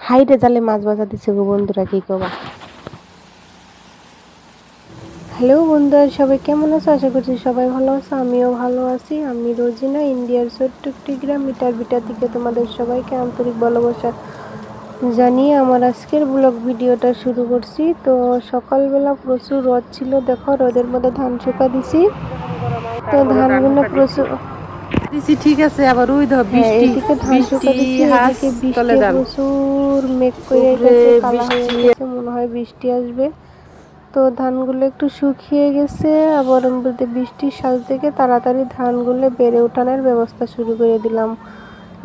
হাইরে জালে মাছ ভাজা দিছে গো বন্ধুরা, কি কবা। হ্যালো বন্ধুরা, সবাই কেমন আছো? আশা করছি সবাই ভালো আছো, আমিও ভালো আছি। আমি রোজিনা, ইন্ডিয়ার ছোট্ট একটি গ্রাম মিটার বিটা থেকে তোমাদের সবাইকে আন্তরিক ভালোবাসা জানিয়ে আমার আজকের ব্লগ ভিডিওটা শুরু করছি। তো সকালবেলা প্রচুর রোদ ছিল, দেখো রোদের মধ্যে ধান শুকা দিছি। তো ধানগুলো প্রচুর ঠিক আছে, আবার ওই ধর বৃষ্টি এদিকে ধান শুকা দিছি, হাঁস এদিকে বৃষ্টি তলে ধান প্রচুর মেঘ করে উপরে গেছে, কালা হয়ে বৃষ্টি। গেছে, মনে হয় বৃষ্টি আসবে। তো ধানগুলো একটু শুকিয়ে গেছে, আবার বৃষ্টির সাজ থেকে তাড়াতাড়ি ধানগুলো বেড়ে ওঠানোর ব্যবস্থা শুরু করে দিলাম।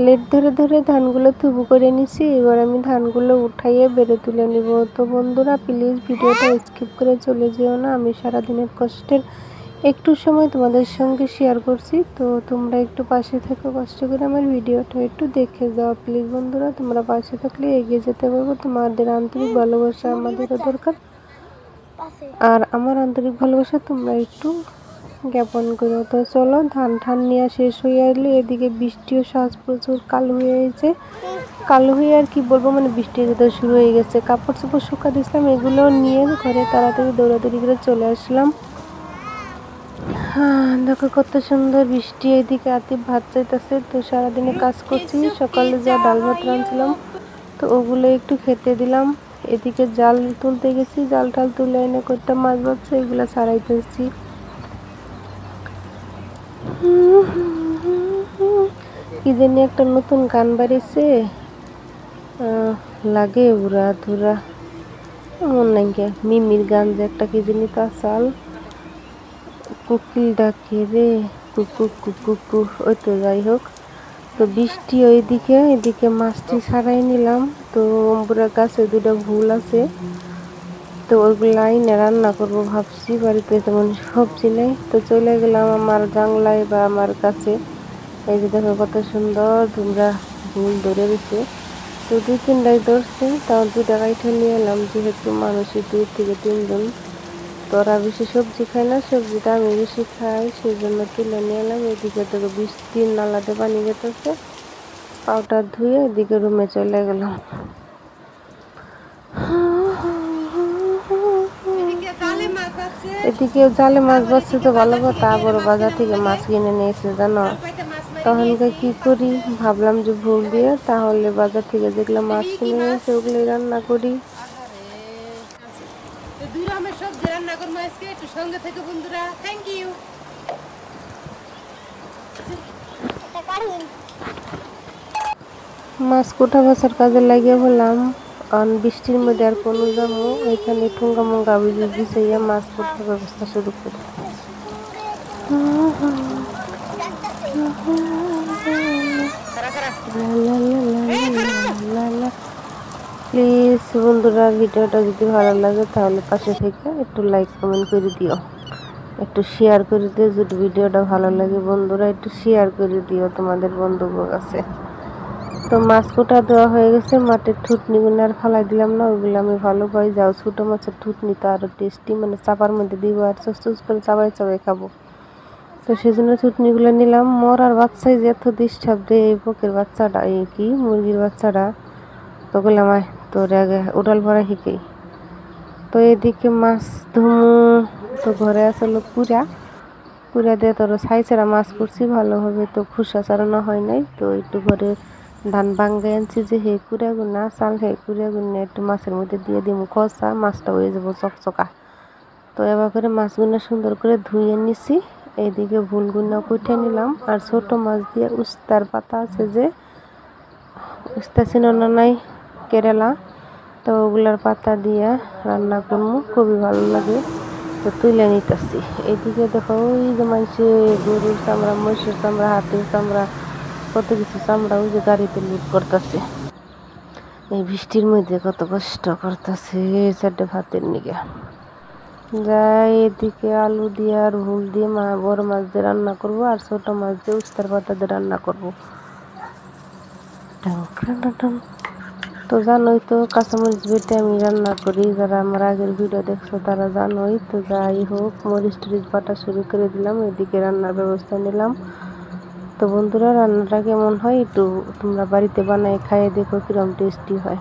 লেট ধরে ধরে ধানগুলো থুবু করে নিছি, এবার আমি ধানগুলো উঠাইয়ে বেড়ে তুলে নিব। তো বন্ধুরা প্লিজ ভিডিওটা স্কিপ করে চলে যেও না, আমি সারাদিনের কষ্টের একটু সময় তোমাদের সঙ্গে শেয়ার করছি। তো তোমরা একটু পাশে থেকো, কষ্ট করে আমার ভিডিওটা একটু দেখে যাও প্লিজ। বন্ধুরা তোমরা পাশে থাকলে এগিয়ে যেতে পারবো, তোমাদের আন্তরিক ভালোবাসা আমাদেরও দরকার, আর আমার আন্তরিক ভালোবাসা তোমরা একটু জ্ঞাপন করো। তো চলো, ধান ঠান নেওয়া শেষ হয়ে আসলে এদিকে বৃষ্টিও সাজ প্রচুর কালো হয়ে গেছে, কালো হয়ে আর কি বলবো, মানে বৃষ্টি যেতে শুরু হয়ে গেছে। কাপড় চোপড় শুকা দিয়েছিলাম, এগুলো নিয়ে ঘরে তাড়াতাড়ি দৌড়াদৌড়ি করে চলে আসলাম। হ্যাঁ দেখো কত সুন্দর বৃষ্টি, এদিকে আতিফ ভাত চাইতেছে। তো সারাদিনে কাজ করছি, সকালে যা ডাল ভাত রাঁধছিলাম তো ওগুলো একটু খেতে দিলাম। এদিকে জাল তুলতে গেছি, জাল টাল তুলে এনে করতে মাছ বাচ্ছে, এগুলো ছাড়াইতেছি। কি জানি একটা নতুন গান বাড়িছে, লাগে উড়া ধুরা, এমন নাকি মিমির গান যে একটা কি জানি তা চাল, কোকিল ডাকে রে কুকু কুকু, ওই তো যাই হোক। তো বৃষ্টি ওইদিকে, এদিকে মাছটি ছাড়াই নিলাম। তো অম্বুরা গাছে দুটো ভুল আছে, তো ওইগুলো আইনে রান্না করবো ভাবছি, বাড়িতে তেমন সবজি নেই। তো চলে গেলাম আমার জাংলায় বা আমার কাছে, এই যে দেখো কত সুন্দর তোমরা ভুল ধরে রয়েছে। তো 2-3টাই ধরছে, তাও 2টা কাইঠে নিয়ে এলাম, যেহেতু মানুষের 2 থেকে 3 জন। তোরা বেশি সবজি খাই না, সবজিটা আমি বেশি খাই, সেই জন্য তুলে নিয়ে এলাম। এদিকে দেখো বৃষ্টির নালাতে পানি যেতেছে, পাউডার ধুয়ে এদিকে রুমে চলে গেলাম। এদিকে জালে মাছ বাচ্ছে, তো ভালো কথা, আবার বাজার থেকে মাছ কিনে নিয়ে এসে জানো। তখনকে কি করি, ভাবলাম যে ভুল দিয়ে তাহলে বাজার থেকে যেগুলো মাছ কিনে নিয়ে এসে ওগুলোই রান্না করি। মাছ কোটা বাছার কাজে লাগিয়ে বললাম, কারণ বৃষ্টির মধ্যে আর কোনো যাবো, এখানে ঠুঙ্গা মুঙ্গা বিছাইয়া মাছ কোটার ব্যবস্থা শুরু করি। প্লিজ বন্ধুরা ভিডিওটা যদি ভালো লাগে তাহলে পাশে থেকে একটু লাইক কমেন্ট করে দিও, একটু শেয়ার করে দিও। যদি ভিডিওটা ভালো লাগে বন্ধুরা একটু শেয়ার করে দিও তোমাদের বন্ধুদের কাছে। তো মাছ কোটা দেওয়া হয়ে গেছে, মাটির ঠুটনিগুলো আর ফালাই দিলাম না, ওইগুলো আমি ভালো পাই। যাও ছোটো মাছের ঠুটনি তো আরও টেস্টি, মানে চাপার মধ্যে দিব আর চুস করে চাবাই চাবাই খাবো। তো সেই জন্য চুটনিগুলো নিলাম। মোর আর বাচ্চাই যে এত ডিস্টার্ব দেয়, এই বকের বাচ্চাটা, এই কি মুরগির বাচ্চাটা, তো বললাম আয় তোর আগে উড়াল ভরা শিখেই। তো এদিকে মাছ ধুমু, তো ঘরে আসলো পুরা পুরা দিয়ে তোর ছাইছেরা মাছ করছি ভালোভাবে, তো খুসা চারানো হয় নাই। তো একটু ঘরে ধান ভাঙ্গাই আনছি, যে হে কুড়াগুন না চাল, হে কুড়াগুন না একটু মাছের মধ্যে দিয়ে দিব খসা, মাছটা হয়ে যাবো চকচকা। তো এবার করে মাছগুলো সুন্দর করে ধুয়ে নিছি, এইদিকে ভুলগুলো কুটে নিলাম। আর ছোট মাছ দিয়ে উস্তার পাতা আছে, যে উস্তা চিনানো নাই, কেরালা, তো ওগুলার পাতা দিয়ে রান্না করবো, খুবই ভালো লাগে। তো তুলে নিতেছি। এইদিকে দেখো ওই যে মাইসে গরুর চামড়া, মহিষের চামড়া, হাতের চামড়া, কত কিছু চামড়া ওই যে গাড়িতে লুট করতেছে। এই বৃষ্টির মধ্যে কত কষ্ট করতেছে 4টে ভাতের নিগে। যাই এদিকে আলু দিয়ে আর ভুল দিয়ে বড় মাছ দিয়ে রান্না করবো, আর ছোট মাছ দিয়ে উস্তার পাতা দিয়ে রান্না করবো। তো জানোই তো কাঁচামরিচ বেটে আমি রান্না করি, যারা আমার আগের ভিডিও দেখছো তারা জানোই। তো যাই হোক মরিচ টরিচ বাটা শুরু করে দিলাম, এদিকে রান্নার ব্যবস্থা নিলাম। তো বন্ধুরা রান্নাটা কেমন হয় একটু তোমরা বাড়িতে বানাই খাইয়ে দেখো কিরম টেস্টি হয়।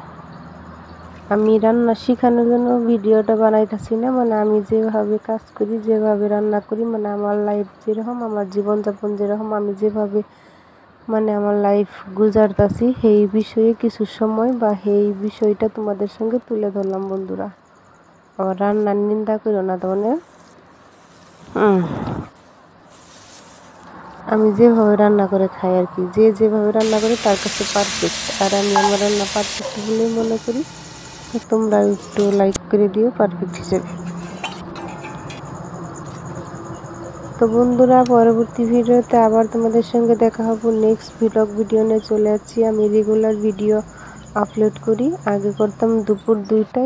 আমি রান্না শেখানোর জন্য ভিডিওটা বানাইতেছি না, মানে আমি যেভাবে কাজ করি, যেভাবে রান্না করি, মানে আমার লাইফ যেরকম, আমার জীবনযাপন যেরকম, আমি যেভাবে মানে আমার লাইফ গুজারতাছি সেই বিষয়ে কিছু সময় বা সেই বিষয়টা তোমাদের সঙ্গে তুলে ধরলাম বন্ধুরা। আবার রান্নার নিন্দা করো না তোমাদের। আমি যেভাবে রান্না করে খাই আর কি, যে যেভাবে রান্না করে তার কাছে পারফেক্ট, আর আমি আমার রান্না পারফেক্ট বলেই মনে করি। তো তোমরা একটু লাইক করে দিও পারফেক্ট হিসেবে। তো বন্ধুরা, পরবর্তী ভিডিওতে আবার তোমাদের সঙ্গে দেখা হবে। নেক্সট ভিডিও নিয়ে চলে যাচ্ছি। আমি রেগুলার ভিডিও আপলোড করি, আগে করতাম দুপুর 2টায়।